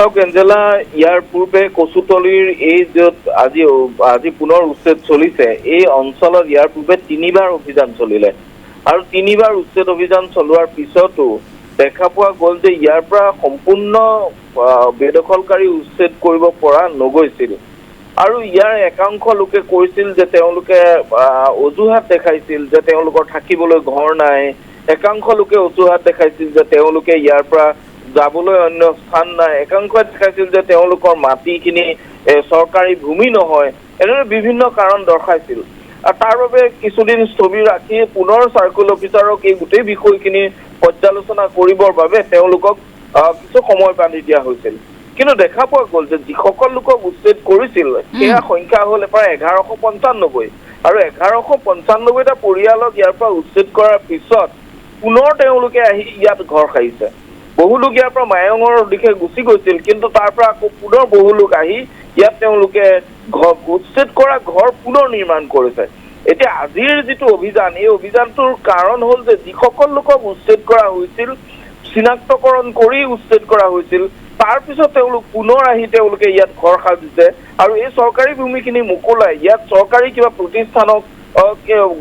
চাওক এঞ্জেলা, ইয়াৰ পূৰ্বে কচুতলিৰ এই য'ত আজি পুনৰ উচ্ছেদ চলিছে, এই অঞ্চলত ইয়াৰ পূৰ্বে 3বাৰ অভিযান চলিলে আৰু 3বাৰ উচ্ছেদ অভিযান চলোৱাৰ পিছতো দেখা পোৱা গ'ল যে ইয়াৰ পৰা সম্পূৰ্ণ বেদখলকাৰী উচ্ছেদ কৰিব পৰা নগৈছিল আৰু ইয়াৰ একাংশ লোকে কৈছিল যে তেওঁলোকে অজুহাত দেখাইছিল যে তেওঁলোকৰ থাকিবলৈ ঘৰ নাই, একাংশ লোকে অজুহাত দেখাইছিল যে তেওঁলোকে ইয়াৰ পৰা যাবলৈ অন্য স্থান নাই, একাংশই দেখাইছিল যে তেওঁলোকৰ মাটিখিনি চৰকাৰী ভূমি নহয়, এনেদৰে বিভিন্ন কাৰণ দৰ্শাইছিল। আৰু তাৰ বাবে কিছুদিন স্থবিৰ ৰাখি পুনৰ চাৰ্কুল অফিচাৰক এই গোটেই বিষয়খিনি পৰ্যালোচনা কৰিবৰ বাবে তেওঁলোকক কিছু সময় বান্ধি দিয়া হৈছিল। কিন্তু দেখা পোৱা গ'ল যে যিসকল লোকক উচ্ছেদ কৰিছিল সেয়া সংখ্যা হ'ল প্ৰায় 1195 আৰু 1195টা পৰিয়ালক ইয়াৰ পৰা উচ্ছেদ কৰাৰ পিছত পুনৰ তেওঁলোকে আহি ইয়াত ঘৰ সাৰিছে। বহু লোক ইয়াৰ পৰা মায়ঙৰ দিশে গুচি গৈছিল, কিন্তু তাৰ পৰা আকৌ পুনৰ বহু লোক আহি ইয়াত তেওঁলোকে উচ্ছেদ কৰা ঘৰ পুনৰ নিৰ্মাণ কৰিছে। এতিয়া আজিৰ যিটো অভিযান, এই অভিযানটোৰ কাৰণ হ'ল যে যিসকল লোকক উচ্ছেদ কৰা হৈছিল, চিনাক্তকৰণ কৰি উচ্ছেদ কৰা হৈছিল, তাৰ পিছত তেওঁলোক পুনৰ আহি তেওঁলোকে ইয়াত ঘৰ সাজিছে আৰু এই চৰকাৰী ভূমিখিনি মুকলাই ইয়াত চৰকাৰী কিবা প্ৰতিষ্ঠানক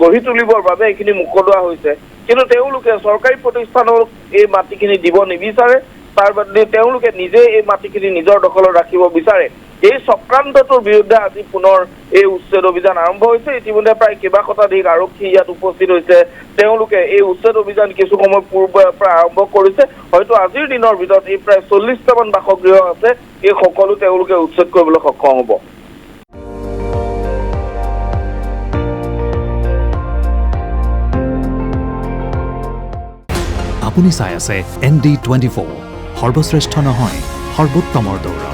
গঢ়ি তুলিবৰ বাবে এইখিনি মুকলোৱা হৈছে। কিন্তু তেওঁলোকে চৰকাৰী প্ৰতিষ্ঠানক এই মাটিখিনি দিব নিবিচাৰে, তাৰ বাদে তেওঁলোকে নিজে এই মাটিখিনি নিজৰ দখলত ৰাখিব বিচাৰে। এই চক্ৰান্তটোৰ বিৰুদ্ধে আজি পুনৰ এই উচ্ছেদ অভিযান আৰম্ভ হৈছে। ইতিমধ্যে প্ৰায় কেইবা শতাধিক আৰক্ষী ইয়াত উপস্থিত হৈছে। তেওঁলোকে এই উচ্ছেদ অভিযান কিছু সময় পূৰ্বৰ পৰা আৰম্ভ কৰিছে। হয়তো আজিৰ দিনৰ ভিতৰত এই প্ৰায় 40টামান বাসগৃহ আছে, এই সকলো তেওঁলোকে উচ্ছেদ কৰিবলৈ সক্ষম হ'ব। আপুনি চাই আছে ND24, সৰ্বশ্ৰেষ্ঠ নহয় সৰ্বোত্তমৰ দৌৰ।